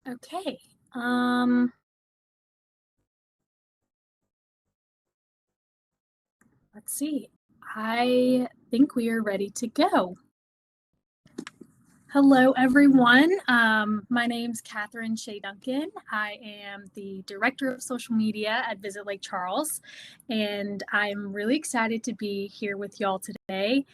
Okay. Um, let's see. I think we are ready to go. Hello, everyone. My name's Katheryn Shea Duncan. I am the Director of Social Media at Visit Lake Charles, and I'm really excited to be here with y'all today.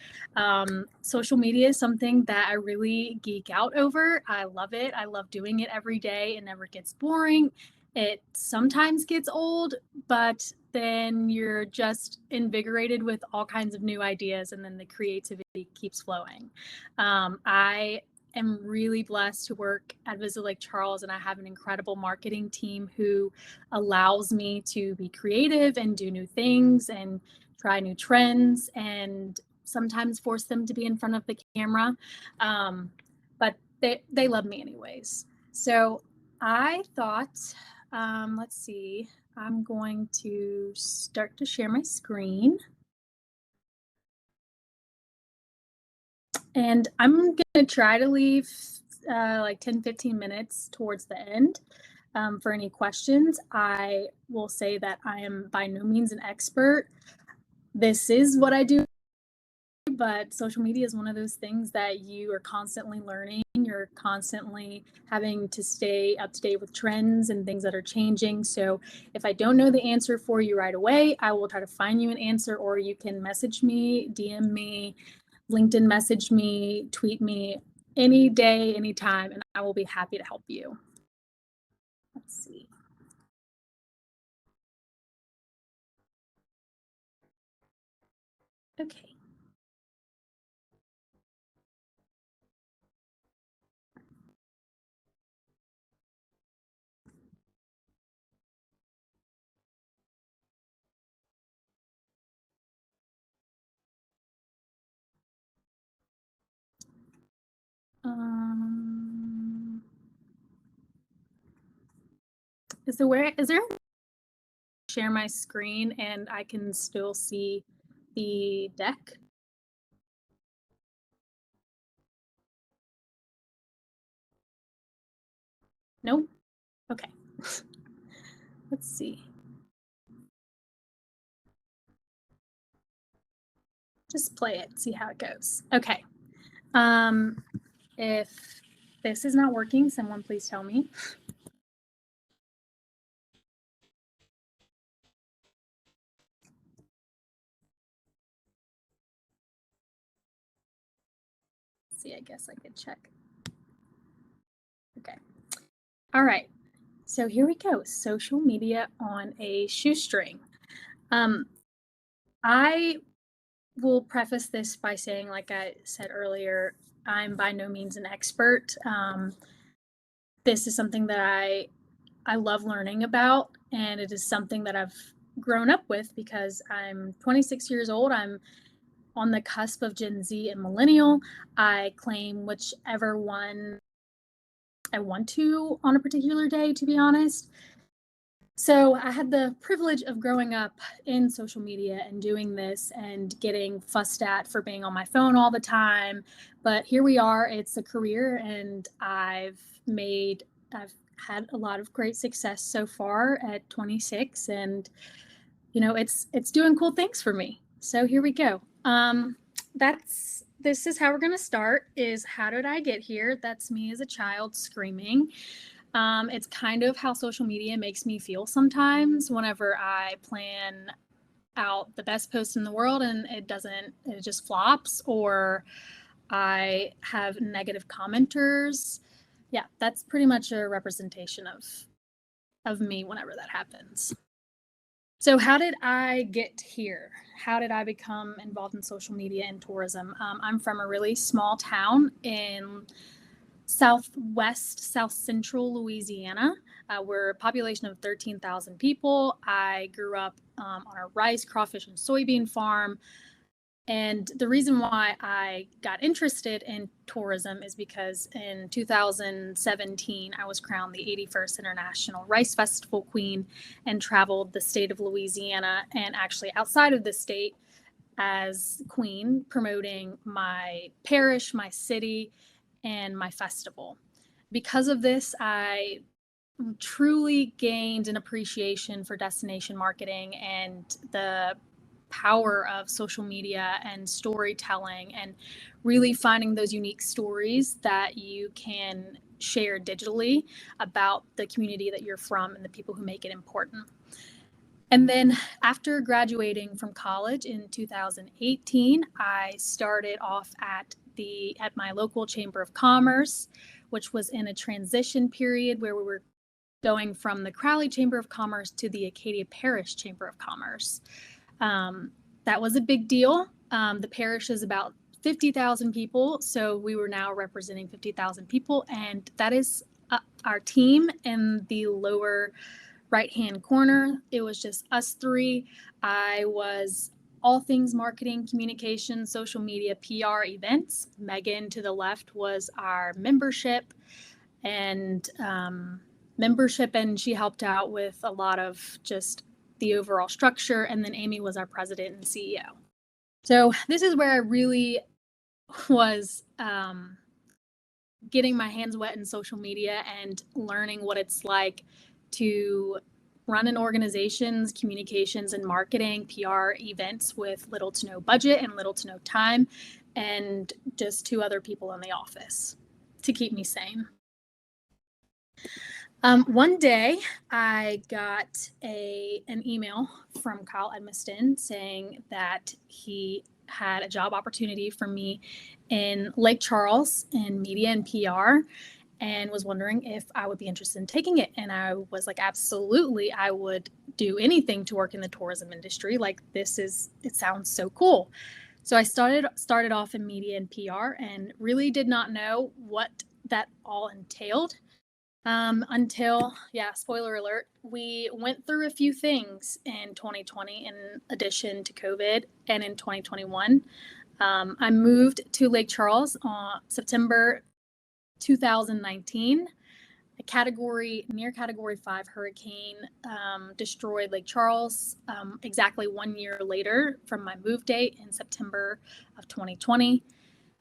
Social media is something that I really geek out over. I love it. I love doing it every day. It never gets boring. It sometimes gets old, but then you're just invigorated with all kinds of new ideas, and then the creativity keeps flowing. I am really blessed to work at Visit Lake Charles, and I have an incredible marketing team who allows me to be creative and do new things and try new trends and sometimes force them to be in front of the camera. But they love me anyways. So I thought, let's see, I'm going to start to share my screen. And I'm going to try to leave like 10-15 minutes towards the end for any questions. I will say that I am by no means an expert. This is what I do, but social media is one of those things that you are constantly learning. You're constantly having to stay up to date with trends and things that are changing. So if I don't know the answer for you right away, I will try to find you an answer, or you can message me, DM me, LinkedIn message me, tweet me any day, anytime, and I will be happy to help you. Let's see. Okay. Um, is there share my screen and I can still see the deck? No? Okay. Let's see. Just play it, see how it goes. Okay. If this is not working, someone please tell me. Let's see, I guess I could check. Okay. All right. So here we go. Social media on a shoestring. I will preface this by saying, like I said earlier, I'm by no means an expert. This is something that I love learning about, and it is something that I've grown up with because I'm 26 years old. I'm on the cusp of Gen Z and millennial. I claim whichever one I want to on a particular day, to be honest. So I had the privilege of growing up in social media and doing this and getting fussed at for being on my phone all the time. But here we are. It's a career, and I've had a lot of great success so far at 26, and it's doing cool things for me. So here we go. This is how we're going to start. Is how did I get here? That's me as a child screaming. It's kind of how social media makes me feel sometimes whenever I plan out the best post in the world and it just flops, or I have negative commenters. Yeah, that's pretty much a representation of me whenever that happens. So how did I get here? How did I become involved in social media and tourism? I'm from a really small town in south central Louisiana. We're a population of 13,000 people. I grew up on a rice, crawfish, and soybean farm. And the reason why I got interested in tourism is because in 2017, I was crowned the 81st International Rice Festival Queen and traveled the state of Louisiana and actually outside of the state as queen, promoting my parish, my city, and my festival. Because of this, I truly gained an appreciation for destination marketing and the power of social media and storytelling, and really finding those unique stories that you can share digitally about the community that you're from and the people who make it important. And then after graduating from college in 2018, I started off at my local Chamber of Commerce, which was in a transition period where we were going from the Crowley Chamber of Commerce to the Acadia Parish Chamber of Commerce. That was a big deal. The parish is about 50,000 people, so we were now representing 50,000 people, and that is our team in the lower right-hand corner. It was just us three. I was all things marketing, communication, social media, PR, events. Megan to the left was our membership, and she helped out with a lot of just the overall structure. And then Amy was our president and CEO. So this is where I really was getting my hands wet in social media and learning what it's like to run an organization's communications and marketing, PR, events with little to no budget and little to no time, and just 2 other people in the office to keep me sane. One day I got an email from Kyle Edmiston saying that he had a job opportunity for me in Lake Charles in media and PR, and was wondering if I would be interested in taking it. And I was like, absolutely, I would do anything to work in the tourism industry. Like, it sounds so cool. So I started off in media and PR and really did not know what that all entailed. Spoiler alert, we went through a few things in 2020 in addition to COVID, and in 2021. I moved to Lake Charles on September 2019. Near category 5 hurricane destroyed Lake Charles exactly 1 year later from my move date in September of 2020.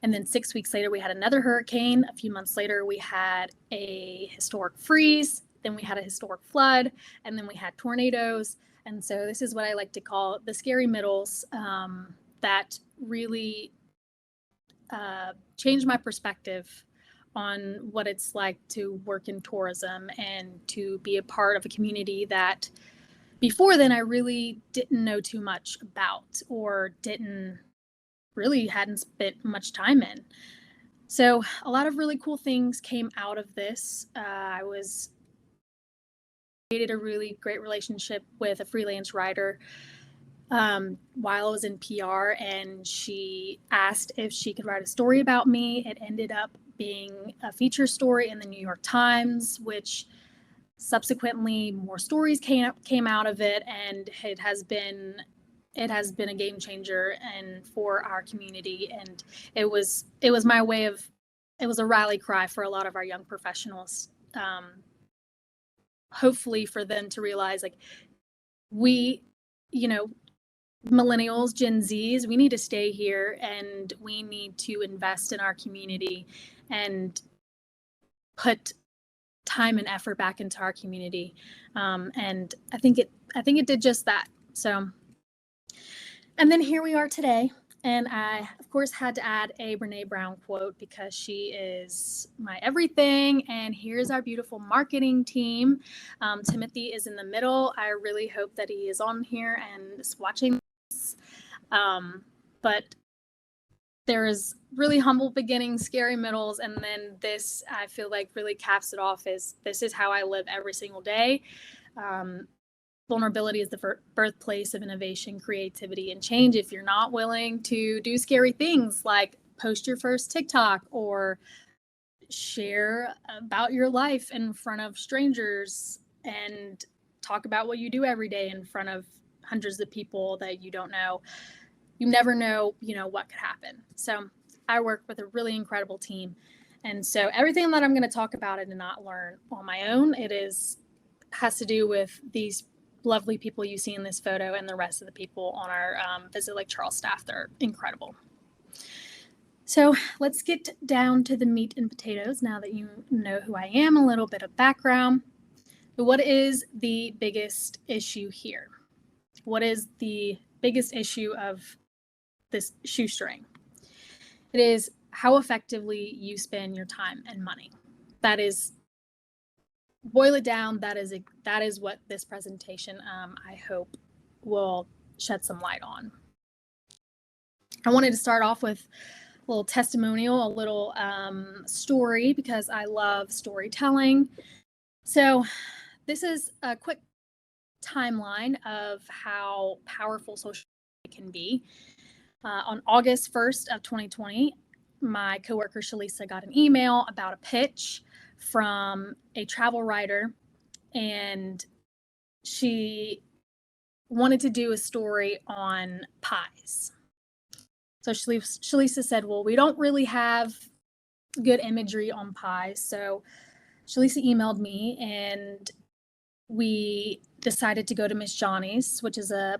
And then 6 weeks later, we had another hurricane. A few months later, we had a historic freeze. Then we had a historic flood. And then we had tornadoes. And so this is what I like to call the scary middles that really changed my perspective on what it's like to work in tourism and to be a part of a community that before then I really didn't know too much about, or hadn't spent much time in. So a lot of really cool things came out of this. I created a really great relationship with a freelance writer while I was in PR, and she asked if she could write a story about me. It ended up being a feature story in the New York Times, which subsequently more stories came out of it, and it has been a game changer and for our community. And it was a rally cry for a lot of our young professionals, hopefully for them to realize, like, we, millennials, Gen Zs, we need to stay here and we need to invest in our community and put time and effort back into our community. And I think it did just that. So, and then here we are today. And I, of course, had to add a Brene Brown quote because she is my everything. And here's our beautiful marketing team. Timothy is in the middle. I really hope that he is on here and is watching this. But there is really humble beginnings, scary middles, and then this, I feel like, really caps it off. This is how I live every single day. Vulnerability is the birthplace of innovation, creativity, and change. If you're not willing to do scary things like post your first TikTok or share about your life in front of strangers and talk about what you do every day in front of hundreds of people that you don't know, you never know, what could happen. So I work with a really incredible team. And so everything that I'm going to talk about, I did not learn on my own. Has to do with these lovely people you see in this photo, and the rest of the people on our Visit Lake Charles staff. They're incredible. So let's get down to the meat and potatoes now that you know who I am, a little bit of background. What is the biggest issue here? What is the biggest issue of this shoestring? It is how effectively you spend your time and money. That is, boil it down, that is what this presentation, I hope, will shed some light on. I wanted to start off with a little testimonial, a little story, because I love storytelling. So this is a quick timeline of how powerful social media can be. On August 1st of 2020, my coworker Shalisa got an email about a pitch from a travel writer, and she wanted to do a story on pies. So Shalisa said, well, we don't really have good imagery on pies. So Shalisa emailed me, and we decided to go to Miss Johnny's, which is a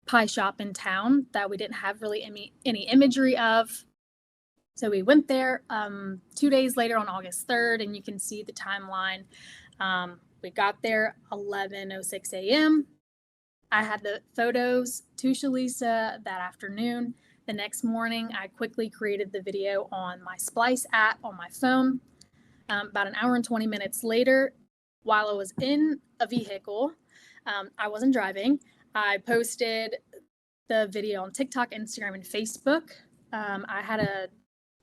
pie shop in town that we didn't have really any imagery of. So we went there 2 days later on August 3rd, and you can see the timeline. We got there 11:06 a.m. I had the photos to Shalisa that afternoon. The next morning, I quickly created the video on my Splice app on my phone. About an hour and 20 minutes later, while I was in a vehicle, I wasn't driving, I posted the video on TikTok, Instagram, and Facebook. I had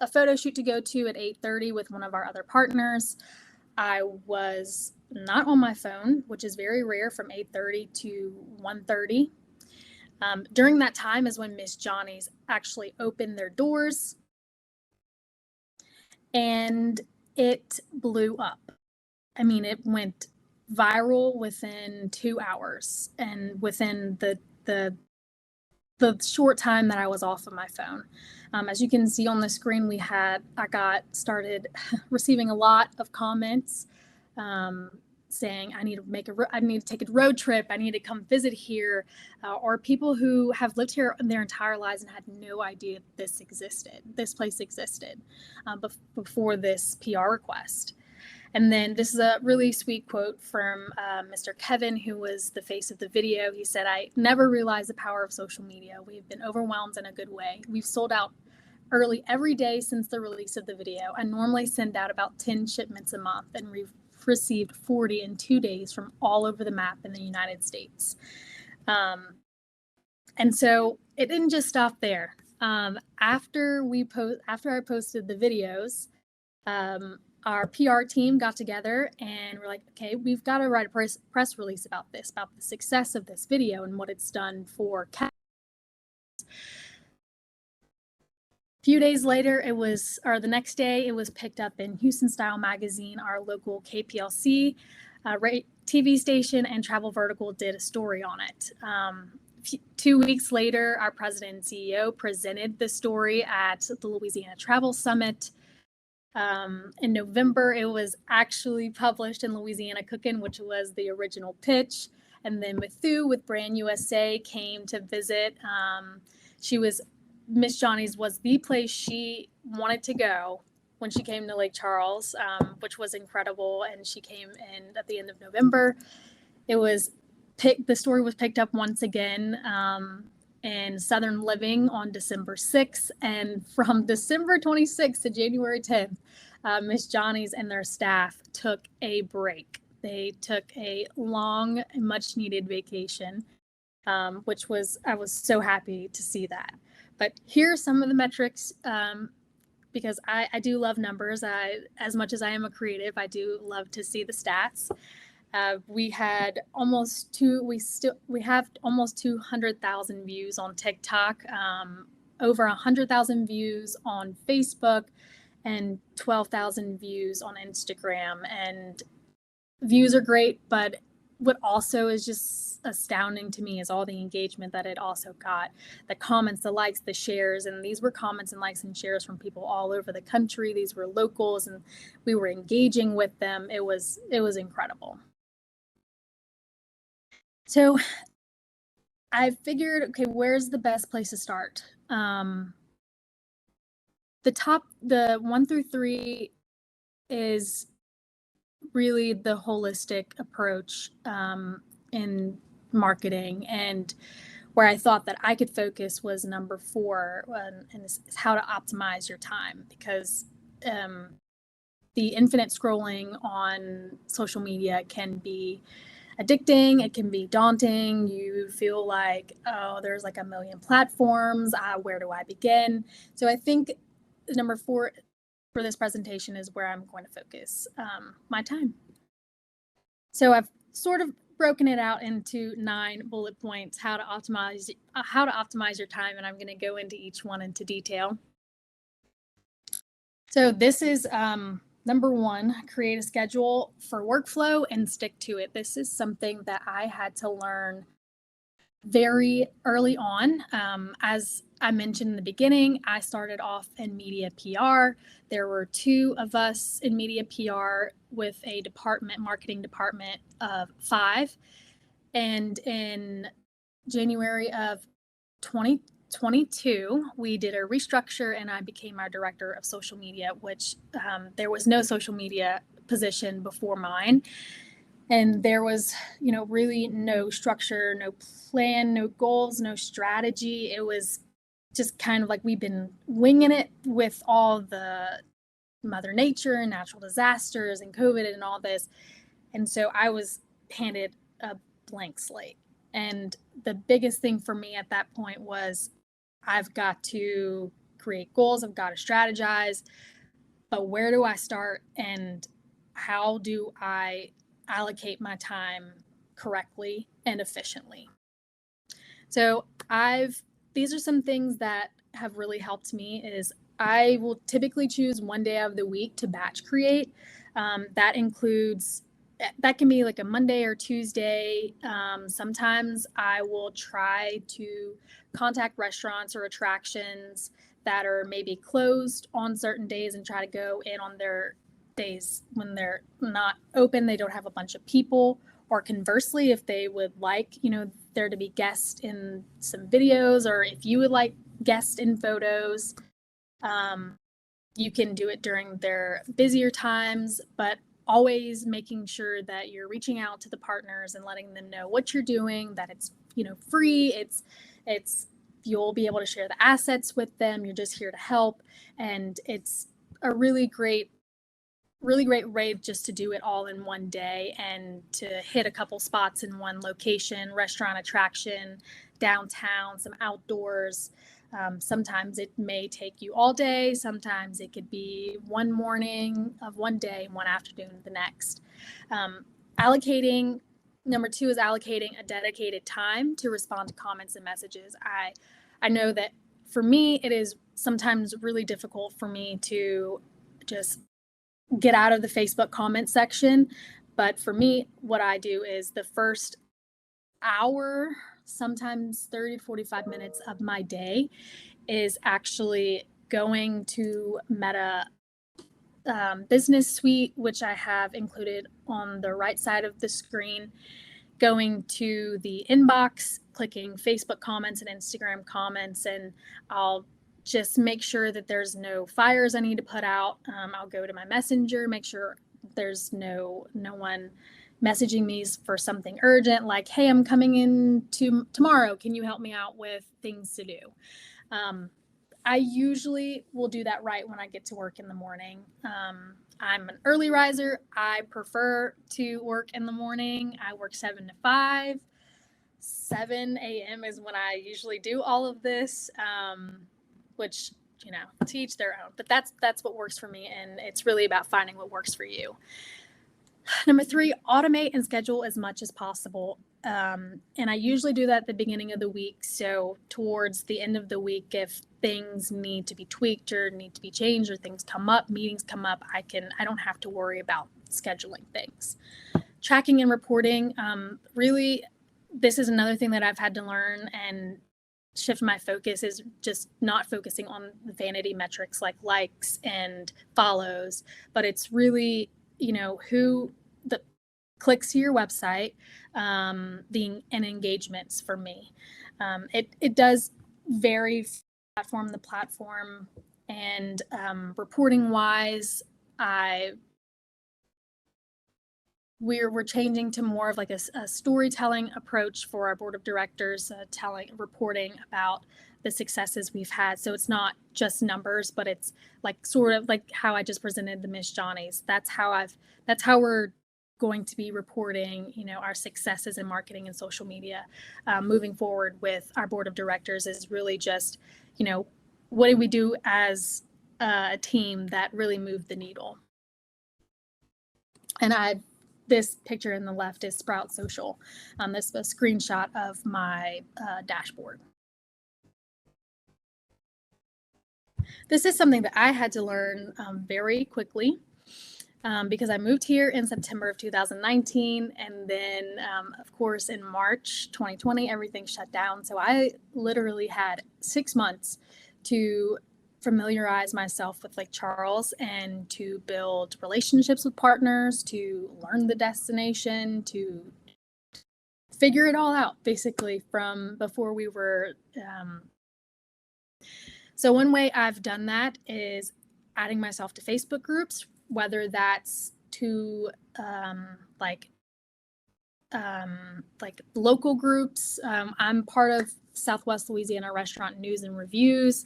a photo shoot to go to at 8:30 with one of our other partners. I was not on my phone, which is very rare, from 8:30 to 1:30. During that time is when Miss Johnny's actually opened their doors, and it blew up. I mean, it went viral within 2 hours, and within the short time that I was off of my phone. As you can see on the screen, I started receiving a lot of comments saying I need to take a road trip, I need to come visit here, or people who have lived here their entire lives and had no idea this place existed before this PR request. And then this is a really sweet quote from Mr. Kevin, who was the face of the video. He said, "I never realized the power of social media. We've been overwhelmed in a good way. We've sold out early every day since the release of the video. I normally send out about 10 shipments a month, and we've received 40 in 2 days from all over the map in the United States." And so it didn't just stop there. After I posted the videos, our PR team got together and we're like, okay, we've got to write a press release about the success of this video and what it's done for cats. A few days later, the next day, it was picked up in Houston Style Magazine. Our local KPLC TV station and Travel Vertical did a story on it. 2 weeks later, our president and CEO presented the story at the Louisiana Travel Summit. In November, it was actually published in Louisiana Cookin', which was the original pitch. And then Matthew with Brand USA came to visit. Miss Johnny's was the place she wanted to go when she came to Lake Charles, which was incredible. And she came in at the end of November. The story was picked up once again in Southern Living on December 6th. And from December 26th to January 10th, Miss Johnny's and their staff took a break. They took a long and much needed vacation, I was so happy to see that. But here are some of the metrics, because I do love numbers. As much as I am a creative, I do love to see the stats. We have almost 200,000 views on TikTok, over 100,000 views on Facebook, and 12,000 views on Instagram. And views are great, but what also is just astounding to me is all the engagement that it also got. The comments, the likes, the shares, and these were comments and likes and shares from people all over the country. These were locals, and we were engaging with them. It was incredible. So I figured, okay, where's the best place to start? the 1 through 3 is really the holistic approach in marketing, and where I thought that I could focus was number 4, and is how to optimize your time, because the infinite scrolling on social media can be addicting. It can be daunting. You feel like, oh, there's like a million platforms. Where do I begin? So I think number 4 for this presentation is where I'm going to focus my time. So I've sort of broken it out into 9 bullet points, how to optimize your time, and I'm going to go into each one into detail. So this is number 1, create a schedule for workflow and stick to it. This is something that I had to learn very early on. As I mentioned in the beginning, I started off in media PR. There were 2 of us in media PR with a marketing department of 5. And in January of 2022, we did a restructure and I became our director of social media, which there was no social media position before mine. And there was, really no structure, no plan, no goals, no strategy. It was just kind of like we've been winging it with all the Mother Nature and natural disasters and COVID and all this. And so I was handed a blank slate. And the biggest thing for me at that point was I've got to create goals, I've got to strategize, but where do I start and how do I allocate my time correctly and efficiently? So these are some things that have really helped me. Is I will typically choose one day of the week to batch create. That can be like a Monday or Tuesday. Sometimes I will try to contact restaurants or attractions that are maybe closed on certain days and try to go in on their days when they're not open, they don't have a bunch of people. Or conversely, if they would like, there to be guests in some videos, or if you would like guests in photos, you can do it during their busier times, but always making sure that you're reaching out to the partners and letting them know what you're doing, that it's, free. It's you'll be able to share the assets with them. You're just here to help. And it's a really great way just to do it all in one day and to hit a couple spots in one location, restaurant, attraction, downtown, some outdoors. Sometimes it may take you all day. Sometimes it could be one morning of one day, one afternoon of the next. Number 2 is allocating a dedicated time to respond to comments and messages. I know that for me, it is sometimes really difficult for me to just get out of the Facebook comment section. But for me, what I do is the first hour, sometimes 30 to 45 minutes of my day is actually going to Meta Business Suite, which I have included on the right side of the screen, going to the inbox, clicking Facebook comments and Instagram comments, and I'll just make sure that there's no fires I need to put out. I'll go to my messenger, make sure there's no one messaging me for something urgent, like, hey, I'm coming in tomorrow. Can you help me out with things to do? I usually will do that right when I get to work in the morning. I'm an early riser. I prefer to work in the morning. I work 7 to 5. 7 a.m. is when I usually do all of this, which, to each their own. But that's what works for me, and it's really about finding what works for you. Number 3, automate and schedule as much as possible. And I usually do that at the beginning of the week. So towards the end of the week, if things need to be tweaked or need to be changed or things come up, meetings come up, I don't have to worry about scheduling things. Tracking and reporting, really, this is another thing that I've had to learn and shift my focus, is just not focusing on the vanity metrics like likes and follows, but it's really, who the clicks to your website, and engagements for me. It does vary platform to platform, And reporting wise, we're changing to more of like a storytelling approach for our board of directors, reporting about the successes we've had. So it's not just numbers, but it's like sort of like how I just presented the Miss Johnnies. That's how we're going to be reporting, our successes in marketing and social media moving forward with our board of directors. Is really just, what did we do as a team that really moved the needle? And this picture in the left is Sprout Social. This is a screenshot of my dashboard. This is something that I had to learn very quickly because I moved here in September of 2019. And then, of course, in March 2020, everything shut down. So I literally had 6 months to familiarize myself with Lake Charles and to build relationships with partners, to learn the destination, to figure it all out, basically, from before we were. So one way I've done that is adding myself to Facebook groups, whether that's to like local groups. I'm part of Southwest Louisiana Restaurant News and Reviews.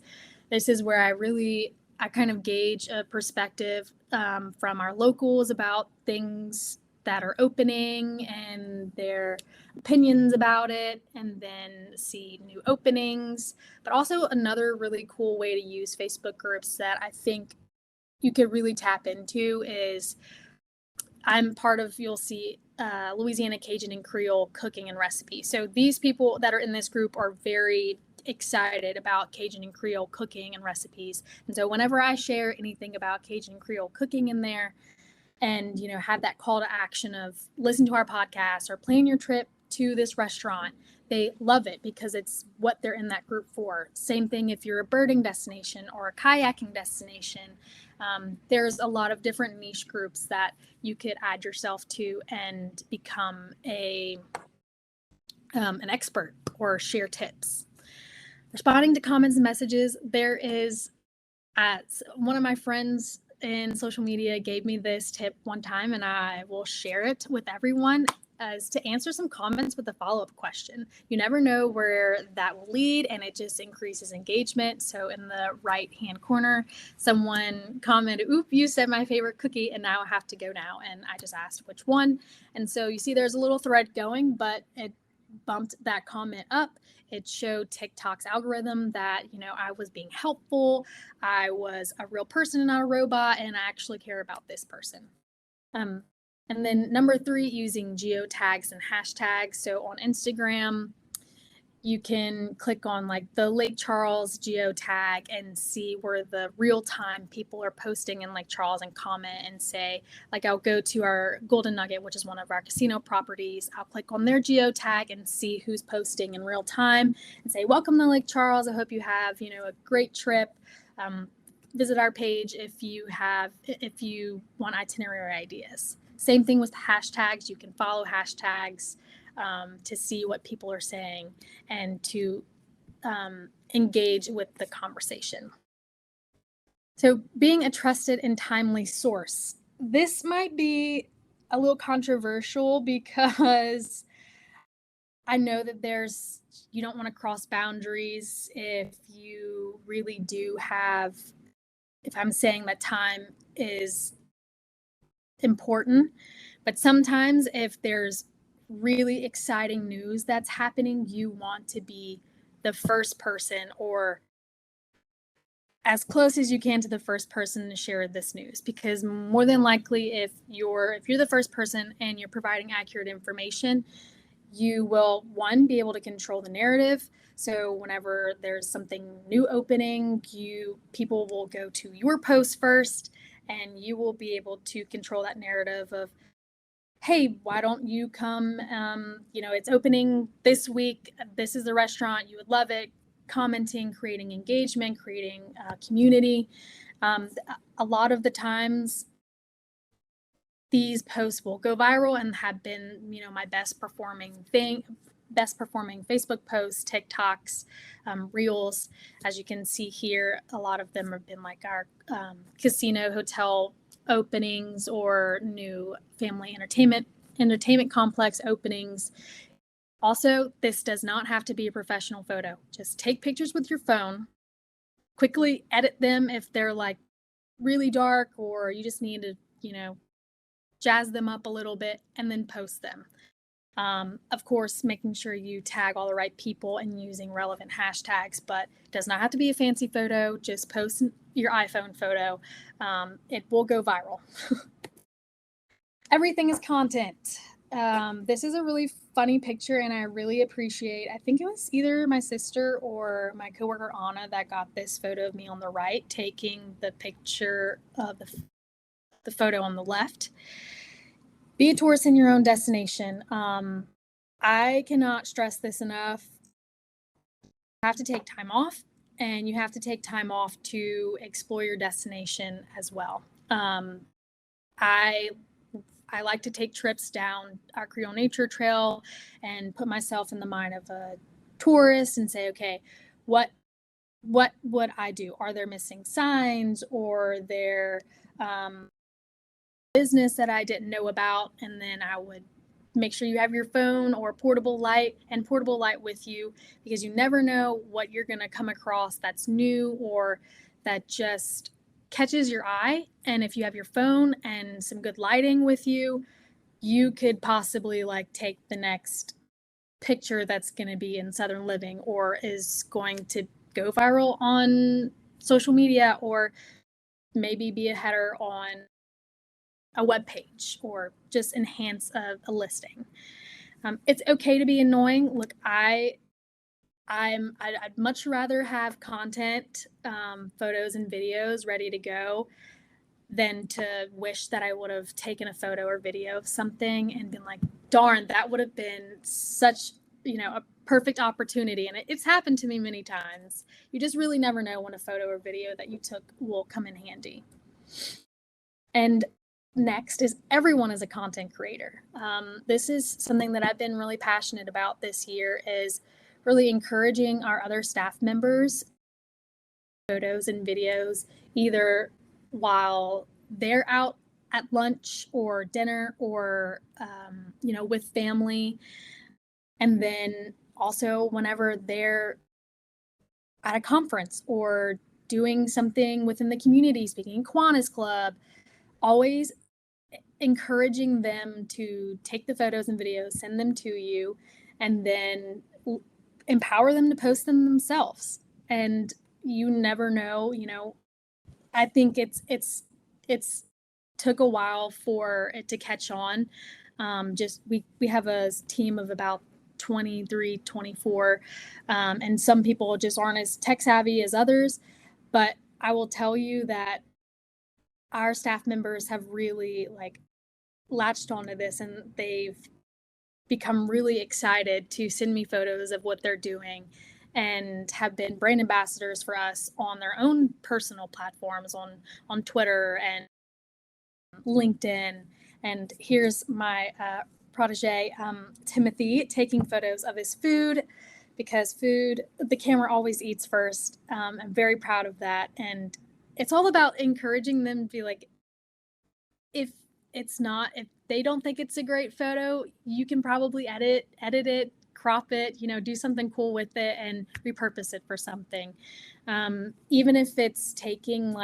This is where I kind of gauge a perspective from our locals about things that are opening and their opinions about it, and then see new openings. But also another really cool way to use Facebook groups that I think you could really tap into is I'm part of, you'll see Louisiana Cajun and Creole cooking and recipes. So these people that are in this group are very excited about Cajun and Creole cooking and recipes. And so whenever I share anything about Cajun and Creole cooking in there and, have that call to action of listen to our podcast or plan your trip to this restaurant, they love it because it's what they're in that group for. Same thing if you're a birding destination or a kayaking destination. There's a lot of different niche groups that you could add yourself to and become an expert or share tips. Responding to comments and messages, there is one of my friends in social media gave me this tip one time, and I will share it with everyone, as to answer some comments with a follow-up question. You never know where that will lead, and it just increases engagement. So in the right-hand corner, someone commented, "Oop, you said my favorite cookie, and now I have to go now." And I just asked which one. And so you see there's a little thread going, but it bumped that comment up. It showed TikTok's algorithm that, I was being helpful. I was a real person and not a robot, and I actually care about this person. And then number 3, using geotags and hashtags. So on Instagram, you can click on like the Lake Charles geotag and see where the real time people are posting in Lake Charles and comment and say, like, I'll go to our Golden Nugget, which is one of our casino properties. I'll click on their geotag and see who's posting in real time and say, welcome to Lake Charles. I hope you have, a great trip. Visit our page if you want itinerary ideas. Same thing with hashtags. You can follow hashtags to see what people are saying and to engage with the conversation. So being a trusted and timely source. This might be a little controversial because I know that you don't want to cross boundaries if you really do have, if I'm saying that time is important, but sometimes if there's really exciting news that's happening, you want to be the first person or as close as you can to the first person to share this news, because more than likely if you're the first person and you're providing accurate information, you will, one, be able to control the narrative. So whenever there's something new opening, people will go to your post first, and you will be able to control that narrative of, hey, why don't you come? It's opening this week. This is the restaurant. You would love it. Commenting, creating engagement, creating community. A lot of the times, these posts will go viral and have been, my best performing best performing Facebook posts, TikToks, Reels. As you can see here, a lot of them have been like our casino hotel openings or new family entertainment complex openings. Also, this does not have to be a professional photo. Just take pictures with your phone, quickly edit them if they're like really dark or you just need to, jazz them up a little bit, and then post them. Of course, making sure you tag all the right people and using relevant hashtags, but it does not have to be a fancy photo. Just post your iPhone photo. It will go viral. Everything is content. This is a really funny picture, and I really appreciate, I think it was either my sister or my coworker Anna that got this photo of me on the right, taking the picture of the photo on the left. Be a tourist in your own destination. I cannot stress this enough. You have to take time off, and you have to take time off to explore your destination as well. I like to take trips down our Creole Nature Trail and put myself in the mind of a tourist and say, okay, what would I do? Are there missing signs, or there business that I didn't know about? And then I would make sure you have your phone or portable light with you, because you never know what you're going to come across that's new or that just catches your eye. And if you have your phone and some good lighting with you, you could possibly like take the next picture that's going to be in Southern Living or is going to go viral on social media, or maybe be a header on a web page, or just enhance a listing. It's okay to be annoying. Look, I'd much rather have content, photos and videos ready to go than to wish that I would have taken a photo or video of something and been like, darn, that would have been such, a perfect opportunity. And it's happened to me many times. You just really never know when a photo or video that you took will come in handy. And next is, everyone is a content creator. This is something that I've been really passionate about this year, is really encouraging our other staff members photos and videos, either while they're out at lunch or dinner or, with family. And then also whenever they're at a conference or doing something within the community, speaking in Kiwanis Club, always encouraging them to take the photos and videos, send them to you, and then empower them to post them themselves. And you never know, I think it's took a while for it to catch on. We have a team of about 23, 24, and some people just aren't as tech savvy as others. But I will tell you that our staff members have really latched onto this, and they've become really excited to send me photos of what they're doing, and have been brand ambassadors for us on their own personal platforms on Twitter and LinkedIn. And here's my protege, Timothy, taking photos of his food, because the camera always eats first. I'm very proud of that. And it's all about encouraging them to be like, if they don't think it's a great photo, you can probably edit it, crop it, do something cool with it and repurpose it for something. Even if it's taking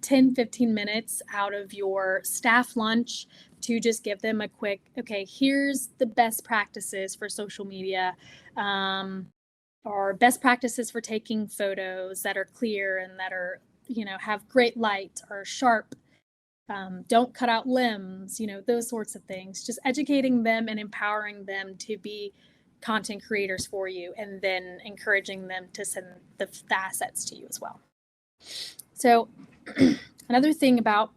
10-15 minutes out of your staff lunch to just give them a quick, okay, here's the best practices for social media, or best practices for taking photos that are clear and that are, have great light or sharp. Don't cut out limbs, those sorts of things. Just educating them and empowering them to be content creators for you, and then encouraging them to send the assets to you as well. So another thing about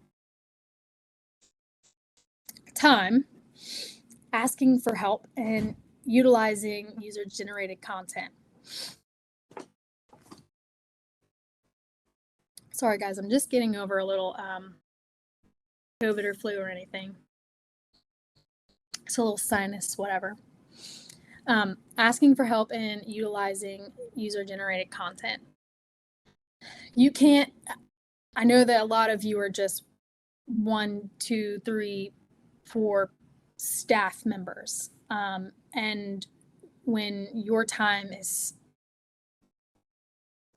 time, asking for help and utilizing user-generated content. Sorry guys, I'm just getting over a little COVID or flu or anything. It's a little sinus, whatever. Asking for help in utilizing user-generated content. You can't, I know that a lot of you are just 1, 2, 3, 4 staff members. And when your time is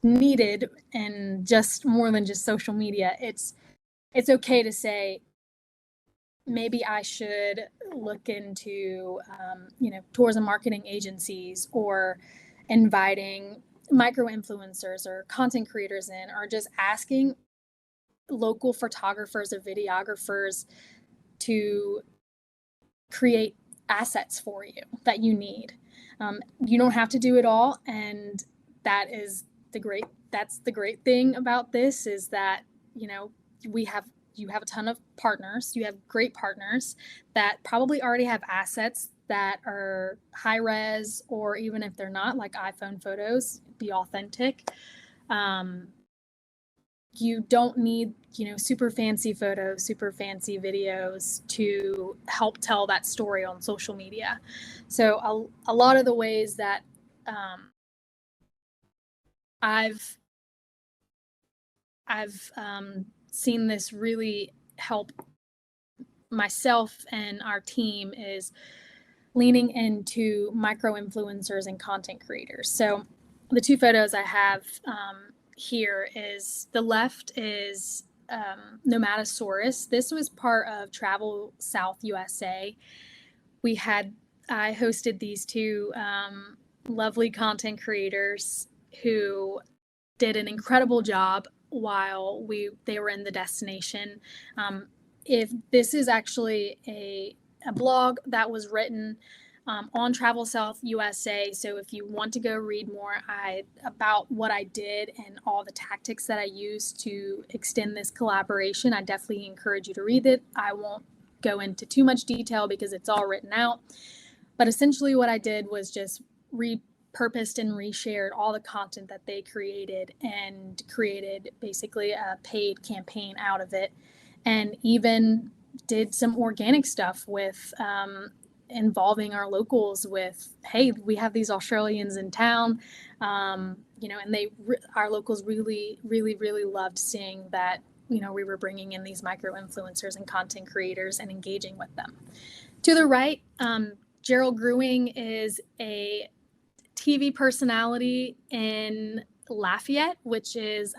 needed and just more than just social media, it's okay to say, maybe I should look into, tourism marketing agencies, or inviting micro influencers or content creators in, or just asking local photographers or videographers to create assets for you that you need. You don't have to do it all, and that's the great thing about this, is that you have a ton of partners. You have great partners that probably already have assets that are high res, or even if they're not, like iPhone photos, be authentic. You don't need, super fancy photos, super fancy videos to help tell that story on social media. So a lot of the ways that I've seen this really help myself and our team is leaning into micro influencers and content creators. So the 2 photos I have here is, the left is Nomatosaurus. This was part of Travel South USA. I hosted these 2 lovely content creators who did an incredible job while they were in the destination. If this is actually a blog that was written on Travel South USA. So if you want to go read more about what I did and all the tactics that I used to extend this collaboration, I definitely encourage you to read it. I won't go into too much detail because it's all written out. But essentially what I did was just repurposed and reshared all the content that they created, and created basically a paid campaign out of it, and even did some organic stuff with involving our locals with, hey, we have these Australians in town, and our locals really, really, really loved seeing that, we were bringing in these micro influencers and content creators and engaging with them. To the right, Gerald Grewing is a TV personality in Lafayette, which is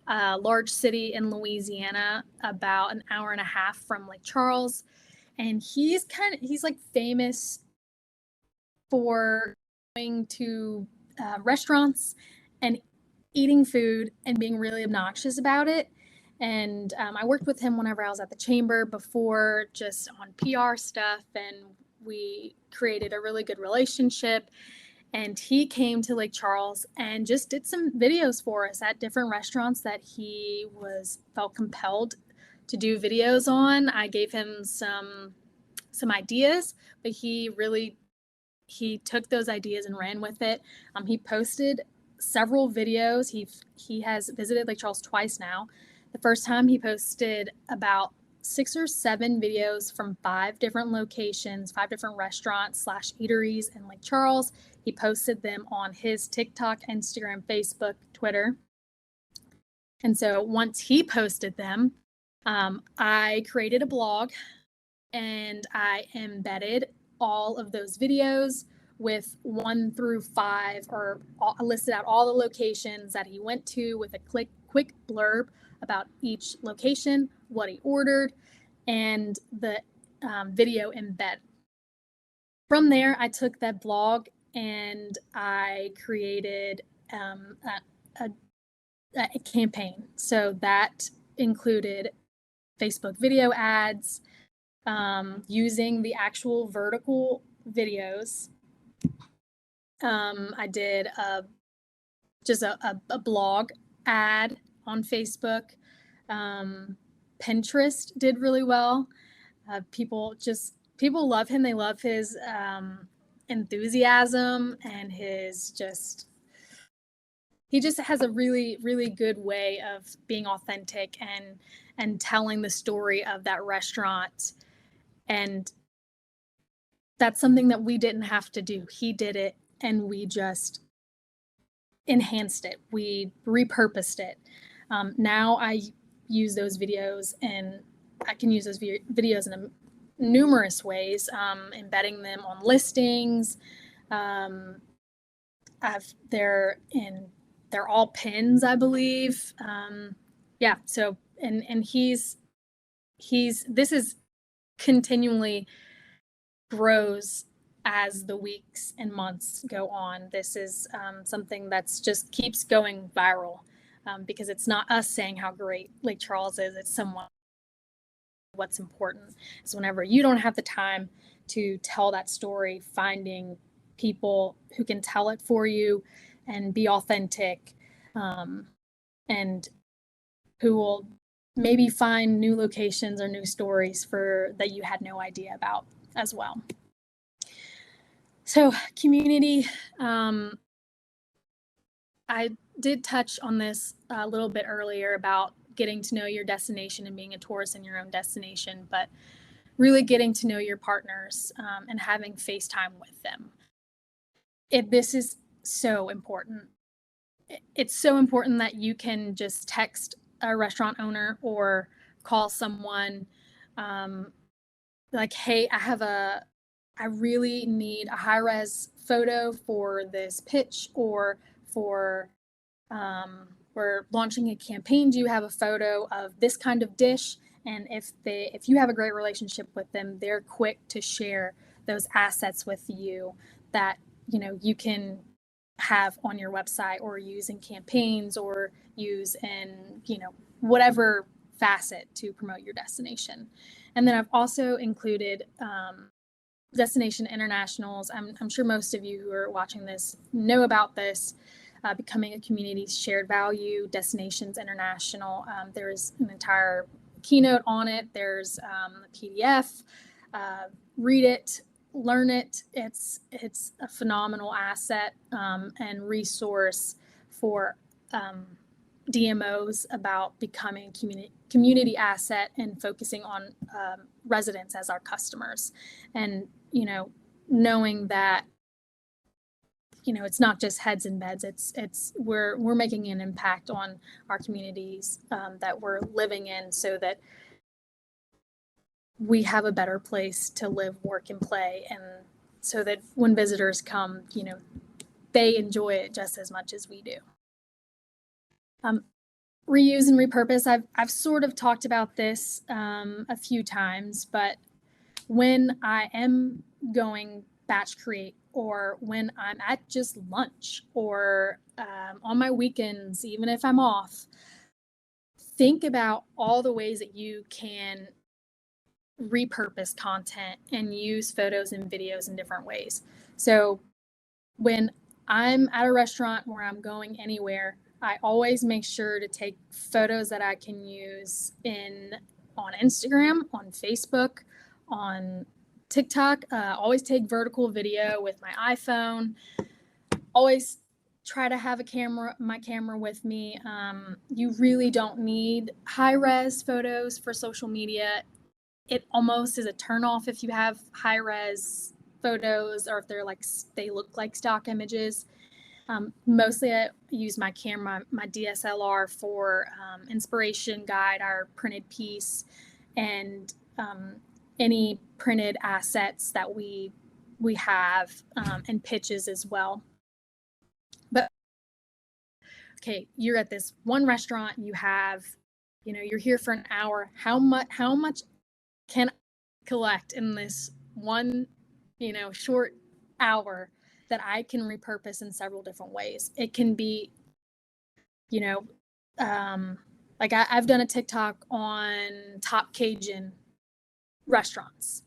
a large city in Louisiana, about an hour and a half from Lake Charles. And he's like famous for going to restaurants and eating food and being really obnoxious about it. And I worked with him whenever I was at the chamber before, just on PR stuff, and we created a really good relationship. And he came to Lake Charles and just did some videos for us at different restaurants that he felt compelled to do videos on. I gave him some ideas, but he took those ideas and ran with it. He posted several videos. He has visited Lake Charles twice now. The first time he posted about 6 or 7 videos from 5 different locations, 5 different restaurants / eateries in Lake Charles. He posted them on his TikTok, Instagram, Facebook, Twitter. And so once he posted them, I created a blog, and I embedded all of those videos with 1 through 5, or I listed out all the locations that he went to with a quick blurb about each location, what he ordered, and the video embed. From there, I took that blog and I created a campaign. So that included Facebook video ads, using the actual vertical videos. I did just a blog ad on Facebook. Pinterest did really well. People love him. They love his enthusiasm, and he just has a really, really good way of being authentic and telling the story of that restaurant. And that's something that we didn't have to do. He did it, and we just enhanced it. We repurposed it. Now I use those videos, and I can use those videos in numerous ways, embedding them on listings. They're all pins, I believe. Yeah. So, and this is continually grows as the weeks and months go on. This is something that's just keeps going viral, because it's not us saying how great Lake Charles is. It's someone. What's important is whenever you don't have the time to tell that story, finding people who can tell it for you and be authentic, and who will maybe find new locations or new stories that you had no idea about as well. So community, I did touch on this a little bit earlier about getting to know your destination and being a tourist in your own destination, but really getting to know your partners, and having FaceTime with them. This is so important. It's so important that you can just text a restaurant owner or call someone, like, hey, I really need a high-res photo for this pitch, or for we're launching a campaign. Do you have a photo of this kind of dish? And if you have a great relationship with them, they're quick to share those assets with you that you can have on your website, or use in campaigns, or use in whatever facet to promote your destination. And then I've also included destination internationals. I'm sure most of you who are watching this know about this. Becoming a Community Shared Value, Destinations International. There's an entire keynote on it. There's a PDF. Read it, learn it. It's a phenomenal asset and resource for DMOs about becoming a community asset and focusing on residents as our customers. And knowing that it's not just heads in beds. We're making an impact on our communities that we're living in, so that we have a better place to live, work, and play, and so that when visitors come, they enjoy it just as much as we do. Reuse and repurpose. I've sort of talked about this a few times, but when I am going batch create, or when I'm at just lunch, or on my weekends, even if I'm off, think about all the ways that you can repurpose content and use photos and videos in different ways. So when I'm at a restaurant, where I'm going anywhere, I always make sure to take photos that I can use on Instagram, on Facebook, on TikTok. Always take vertical video with my iPhone. Always try to have my camera with me. You really don't need high-res photos for social media. It almost is a turnoff if you have high-res photos, or if they look like stock images. Mostly I use my camera, my DSLR, for inspiration guide, our printed piece, and any printed assets that we have, and pitches as well. But okay, you're at this one restaurant, you're here for an hour. How much can I collect in this one, short hour that I can repurpose in several different ways? It can be, like I've done a TikTok on top Cajun restaurants,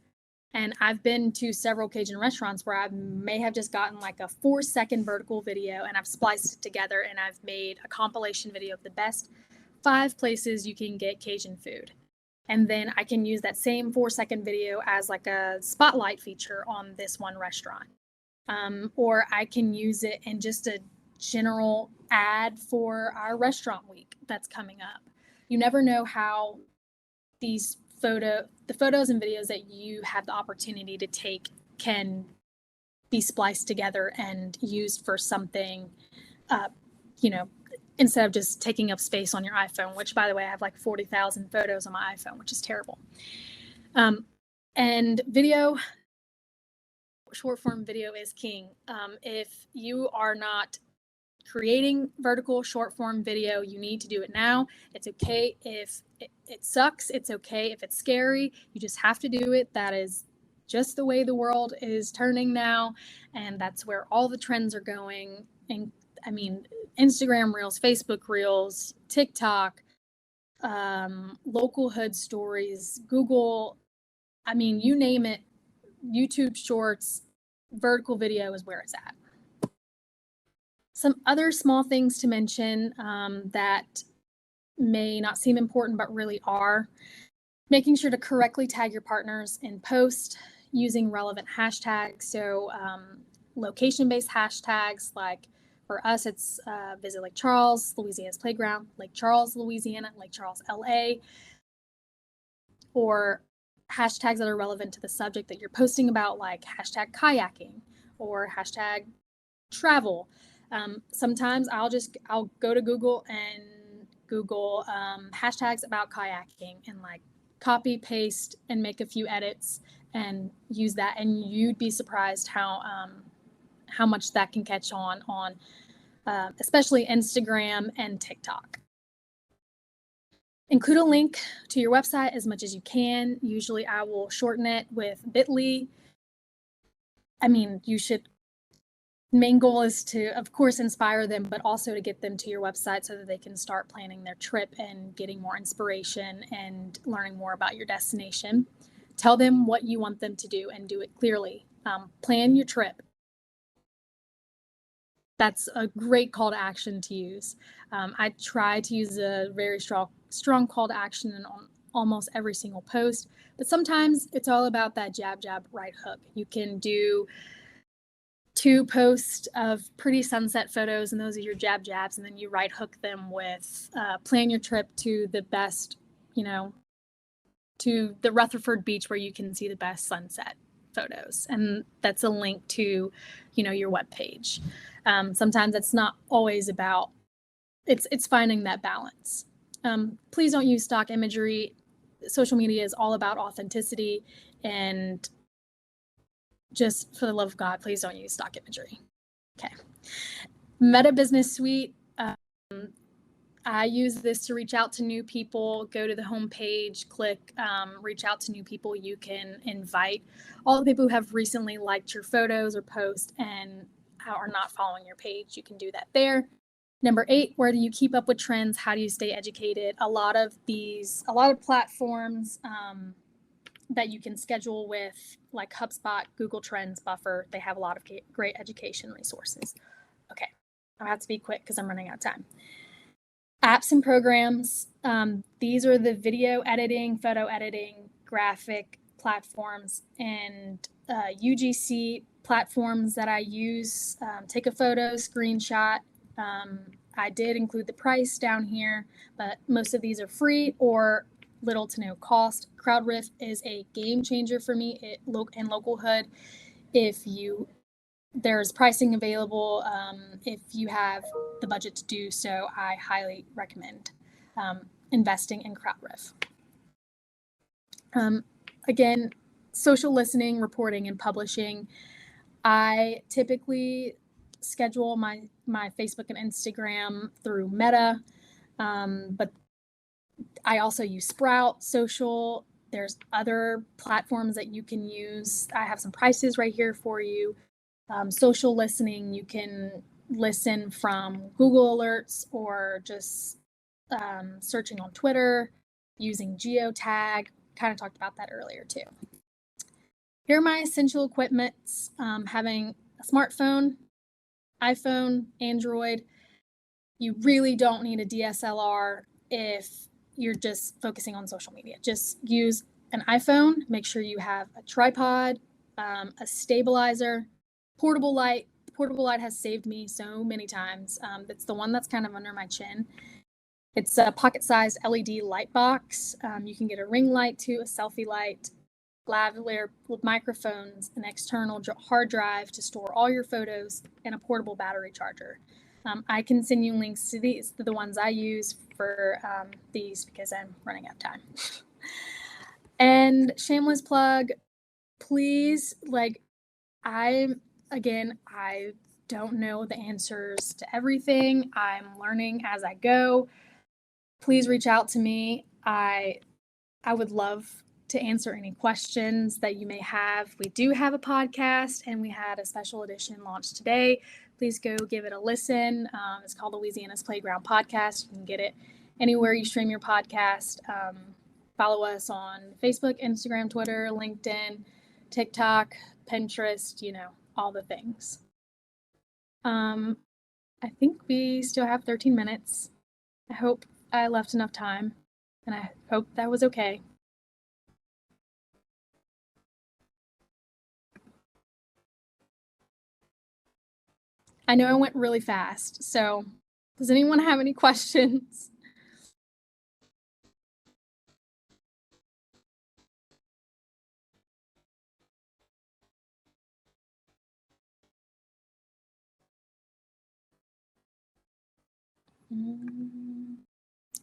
and I've been to several Cajun restaurants where I may have just gotten like a 4-second vertical video, and I've spliced it together, and I've made a compilation video of the best 5 places you can get Cajun food. And then I can use that same 4-second video as like a spotlight feature on this one restaurant. Or I can use it in just a general ad for our restaurant week that's coming up. You never know how the photos and videos that you have the opportunity to take can be spliced together and used for something, instead of just taking up space on your iPhone, which, by the way, I have like 40,000 photos on my iPhone, which is terrible. And video, short form video is king. If you are not creating vertical short form video, you need to do it now. It's okay if it sucks. It's okay if it's scary. You just have to do it. That is just the way the world is turning now. And that's where all the trends are going. And I mean, Instagram Reels, Facebook Reels, TikTok, local hood stories, Google, I mean, you name it, YouTube Shorts, vertical video is where it's at. Some other small things to mention that may not seem important, but really are. Making sure to correctly tag your partners in post using relevant hashtags. So location-based hashtags, like for us, it's Visit Lake Charles, Louisiana's Playground, Lake Charles, Louisiana, Lake Charles, LA, or hashtags that are relevant to the subject that you're posting about, like hashtag kayaking or hashtag travel. Sometimes I'll go to Google and Google hashtags about kayaking and like copy, paste, and make a few edits and use that. And you'd be surprised how much that can catch on especially Instagram and TikTok. Include a link to your website as much as you can. Usually I will shorten it with bit.ly. I mean, main goal is to, of course, inspire them, but also to get them to your website so that they can start planning their trip and getting more inspiration and learning more about your destination. Tell them what you want them to do and do it clearly. Plan your trip. That's a great call to action to use. I try to use a very strong call to action in almost every single post, but sometimes it's all about that jab, right hook. You can do 2 posts of pretty sunset photos, and those are your jabs, and then you right hook them with plan your trip to the best, to the Rutherford Beach where you can see the best sunset photos, and that's a link to, your webpage. Sometimes it's not always about, it's finding that balance. Please don't use stock imagery. Social media is all about authenticity, and just for the love of God, please don't use stock imagery. Okay. Meta Business Suite. I use this to reach out to new people. Go to the homepage, click reach out to new people. You can invite all the people who have recently liked your photos or posts and are not following your page. You can do that there. Number 8, where do you keep up with trends? How do you stay educated? A lot of platforms that you can schedule with, like HubSpot, Google Trends, Buffer, they have a lot of great education resources. Okay, I have to be quick because I'm running out of time. Apps and programs. These are the video editing, photo editing, graphic platforms, and UGC platforms that I use. Take a photo, screenshot. I did include the price down here, but most of these are free or little to no cost. CrowdRiff is a game changer for me in local hood. There's pricing available. If you have the budget to do so, I highly recommend investing in CrowdRiff. Again, social listening, reporting, and publishing. I typically schedule my Facebook and Instagram through Meta, but I also use Sprout Social. There's other platforms that you can use. I have some prices right here for you. Social listening, you can listen from Google Alerts or just searching on Twitter, using geotag. Kind of talked about that earlier too. Here are my essential equipments. Having a smartphone, iPhone, Android. You really don't need a DSLR if you're just focusing on social media. Just use an iPhone. Make sure you have a tripod, a stabilizer, portable light. The portable light has saved me so many times. It's the one that's kind of under my chin. It's a pocket-sized LED light box. You can get a ring light too, a selfie light. lavalier microphones, an external hard drive to store all your photos, and a portable battery charger. I can send you links to these, to the ones I use for these because I'm running out of time. And shameless plug, please, I don't know the answers to everything. I'm learning as I go. Please reach out to me. I would love to answer any questions that you may have. We do have a podcast, and we had a special edition launched today. Please go give it a listen. It's called Louisiana's Playground Podcast. You can get it anywhere you stream your podcast. Follow us on Facebook, Instagram, Twitter, LinkedIn, TikTok, Pinterest, all the things. I think we still have 13 minutes. I hope I left enough time, and I hope that was okay. I know I went really fast, so does anyone have any questions?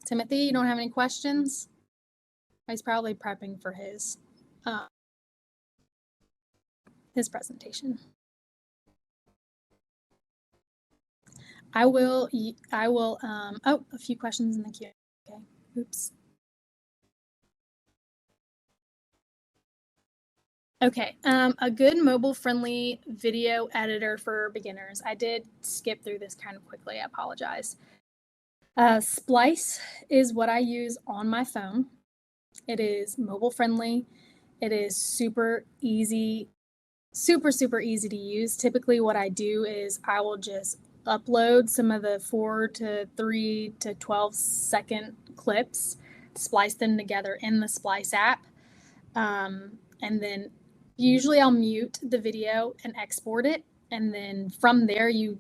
Timothy, you don't have any questions? He's probably prepping for his presentation. I will, oh, a few questions in the queue. Okay, oops. Okay, a good mobile-friendly video editor for beginners. I did skip through this kind of quickly, I apologize. Splice is what I use on my phone. It is mobile-friendly. It is super easy, super easy to use. Typically what I do is I will just upload some of the 4 to 3 to 12 second clips, splice them together in the Splice app, and then usually I'll mute the video and export it, and then from there you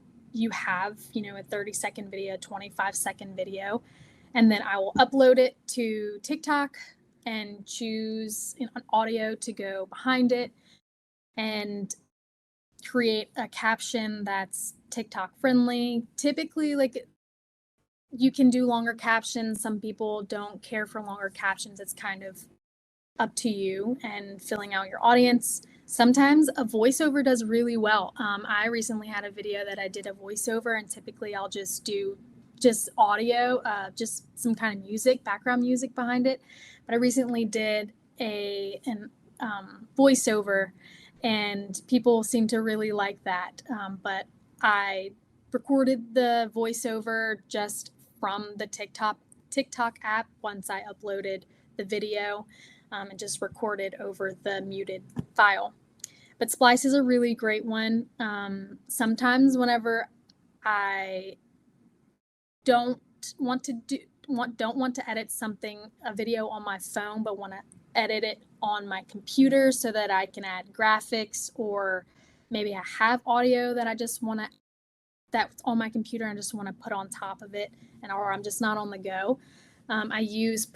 have a 30-second video, 25-second video, and then I will upload it to TikTok and choose an audio to go behind it and create a caption that's TikTok friendly. Typically, you can do longer captions. Some people don't care for longer captions. It's kind of up to you and filling out your audience. Sometimes a voiceover does really well. I recently had a video that I did a voiceover, and typically I'll just do audio, just some kind of music, background music behind it. But I recently did an voiceover, and people seem to really like that. But I recorded the voiceover just from the TikTok app once I uploaded the video, and just recorded over the muted file. But Splice is a really great one. Sometimes whenever I don't want to edit a video on my phone, but want to edit it on my computer so that I can add graphics, or maybe I have audio that I just want to, that's on my computer and just want to put on top of it, or I'm just not on the go. I use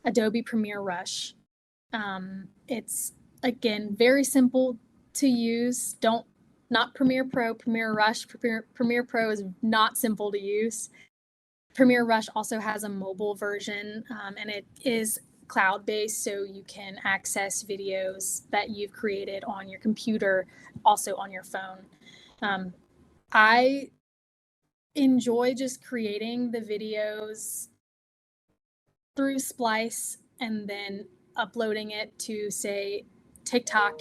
Adobe Premiere Rush. It's, again, very simple to use. Not Premiere Pro, Premiere Rush. Premiere Pro is not simple to use. Premiere Rush also has a mobile version, and it is cloud-based, so you can access videos that you've created on your computer, also on your phone. I enjoy just creating the videos through Splice and then uploading it to, say, TikTok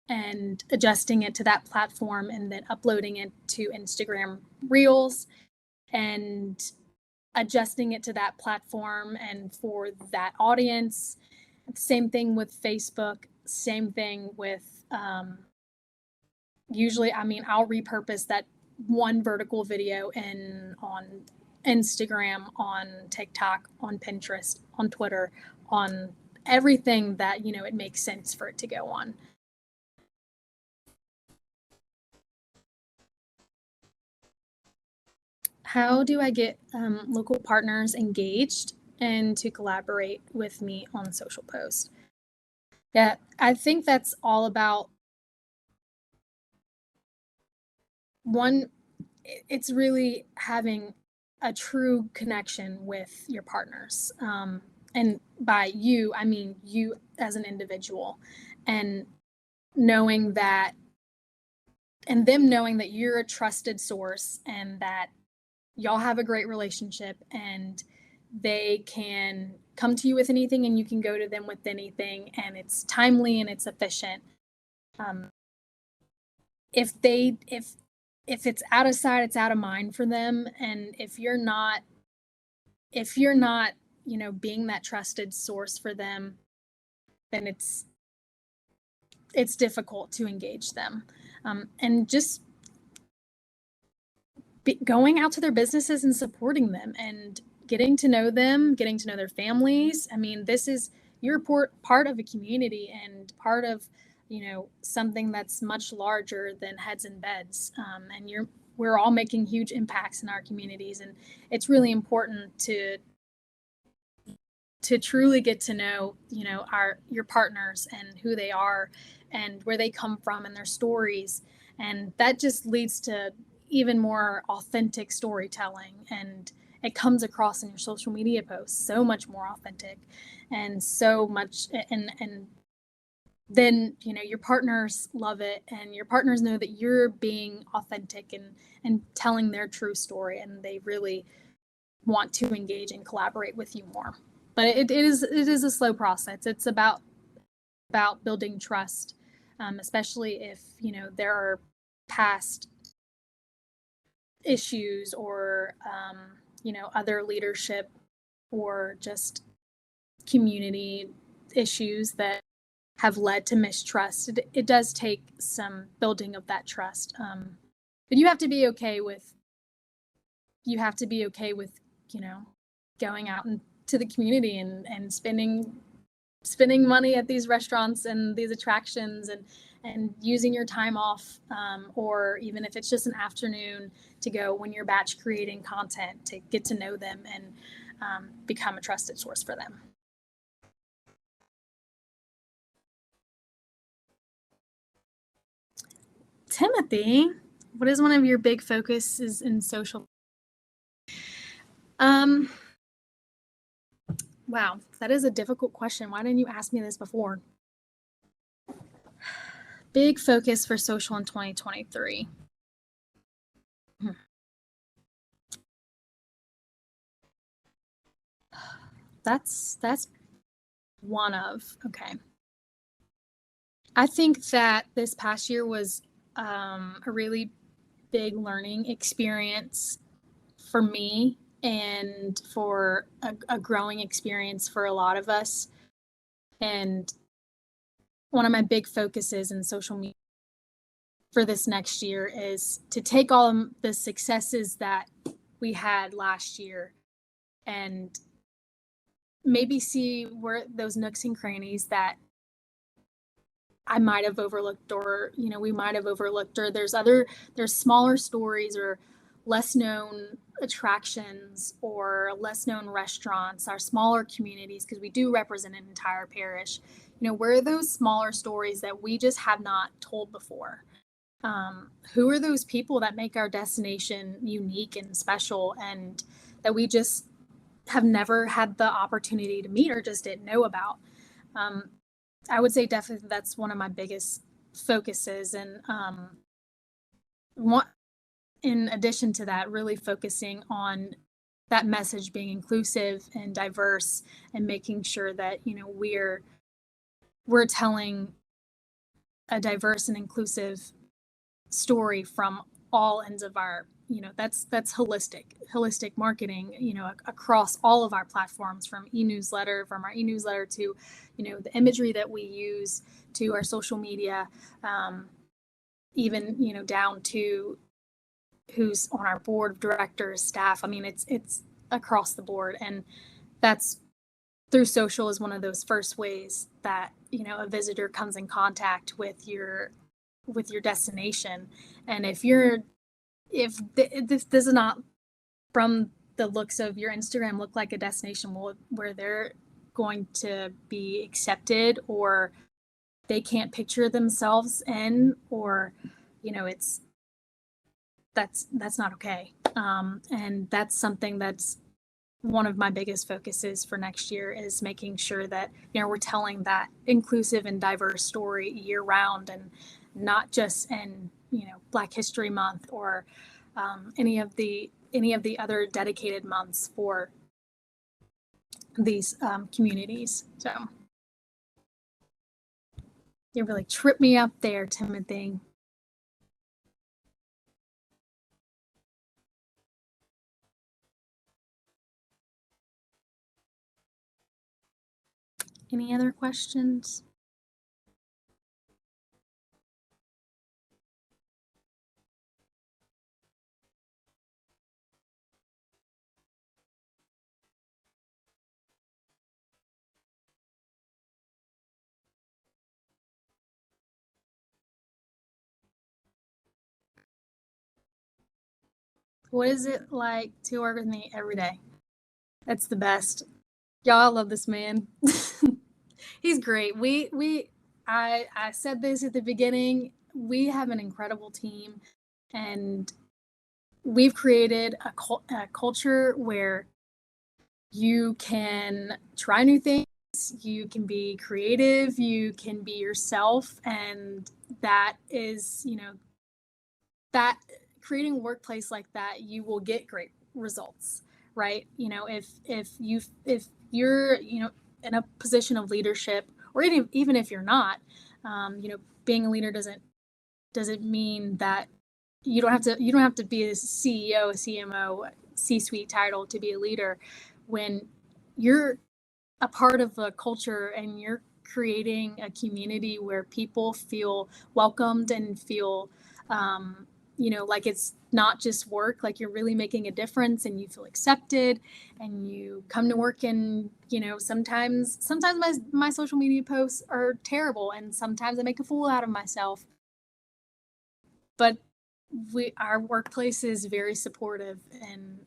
and adjusting it to that platform, and then uploading it to Instagram Reels and adjusting it to that platform and for that audience. Same thing with Facebook, same thing with usually, I'll repurpose that one vertical video on Instagram, on TikTok, on Pinterest, on Twitter, on everything that, it makes sense for it to go on. How do I get local partners engaged and to collaborate with me on social posts? Yeah, I think that's all about one, it's really having a true connection with your partners. And by you, I mean you as an individual, and knowing that, and them knowing that you're a trusted source and that y'all have a great relationship and they can come to you with anything and you can go to them with anything and it's timely and it's efficient. Um, if it's out of sight, it's out of mind for them. And if you're not, being that trusted source for them, then it's difficult to engage them. And just going out to their businesses and supporting them and getting to know them, getting to know their families. I mean, you're part of a community and part of, something that's much larger than heads and beds. And we're all making huge impacts in our communities, and it's really important to truly get to know, your partners and who they are and where they come from and their stories. And that just leads to even more authentic storytelling, and it comes across in your social media posts so much more authentic and so much. And then, your partners love it, and your partners know that you're being authentic and telling their true story, and they really want to engage and collaborate with you more. But it is a slow process. It's about building trust, especially if there are past issues or other leadership or just community issues that have led to mistrust. It does take some building of that trust, but you have to be okay with going out into the community and spending money at these restaurants and these attractions, and using your time off, or even if it's just an afternoon to go when you're batch creating content to get to know them and become a trusted source for them. Timothy, what is one of your big focuses in social? Um, wow, that is a difficult question. Why didn't you ask me this before? Big focus for social in 2023. That's one of. Okay. I think that this past year was a really big learning experience for me and for a growing experience for a lot of us. And one of my big focuses in social media for this next year is to take all the successes that we had last year and maybe see where those nooks and crannies that I might have overlooked, or we might have overlooked, or there's smaller stories or less known attractions or less known restaurants, our smaller communities, because we do represent an entire parish. Where are those smaller stories that we just have not told before? Who are those people that make our destination unique and special, and that we just have never had the opportunity to meet or just didn't know about? I would say definitely that's one of my biggest focuses. And in addition to that, really focusing on that message being inclusive and diverse, and making sure that we're telling a diverse and inclusive story from all ends of our, that's holistic marketing, across all of our platforms, from our e-newsletter to the imagery that we use, to our social media, even down to who's on our board of directors, staff. I mean, it's across the board. And that's through social is one of those first ways that a visitor comes in contact with your destination. And if this does not, from the looks of your Instagram, look like a destination where they're going to be accepted or they can't picture themselves in, or, that's not okay. And that's something that's one of my biggest focuses for next year, is making sure that, we're telling that inclusive and diverse story year round, and not just in, Black History Month, or any of the other dedicated months for these communities. So you really tripped me up there, Timothy. Any other questions? What is it like to work with me every day? It's the best. Y'all, I love this man. He's great. I said this at the beginning. We have an incredible team, and we've created a culture where you can try new things, you can be creative, you can be yourself, and that is, that creating a workplace like that, you will get great results, right? If you're, in a position of leadership, or even if you're not, being a leader doesn't mean that you don't have to be a CEO, a CMO, C-suite title to be a leader. When you're a part of a culture and you're creating a community where people feel welcomed and feel, like it's not just work, like you're really making a difference, and you feel accepted, and you come to work, and, sometimes my social media posts are terrible, and sometimes I make a fool out of myself. But our workplace is very supportive, and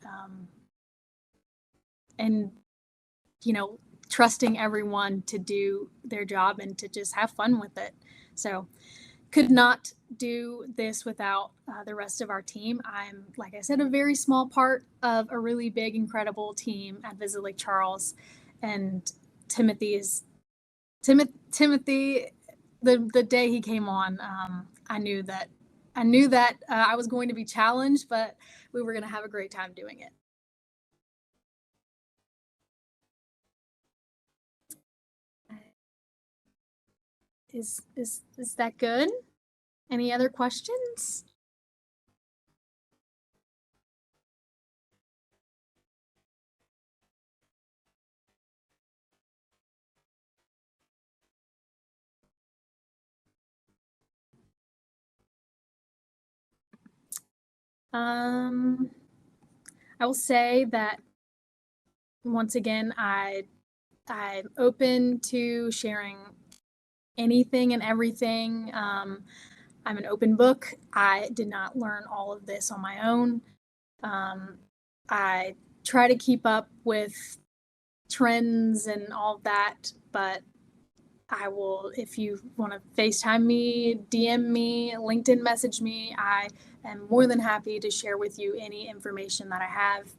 trusting everyone to do their job and to just have fun with it. So could not do this without the rest of our team. I'm, like I said, a very small part of a really big, incredible team at Visit Lake Charles. And Timothy, the day he came on, I knew that I was going to be challenged, but we were going to have a great time doing it. Is that good? Any other questions? Um, I will say that, once again, I'm open to sharing anything and everything. I'm an open book. I did not learn all of this on my own. I try to keep up with trends and all that, but I will, if you want to FaceTime me, DM me, LinkedIn message me, I am more than happy to share with you any information that I have,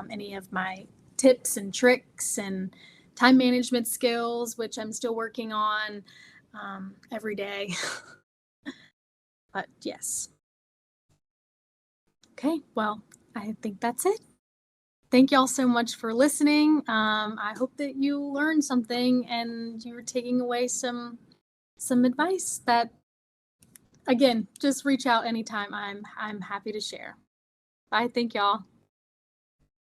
any of my tips and tricks and time management skills, which I'm still working on every day. But yes. Okay, well, I think that's it. Thank y'all so much for listening. I hope that you learned something and you're taking away some advice that, again, just reach out anytime. I'm happy to share. Bye. Thank y'all.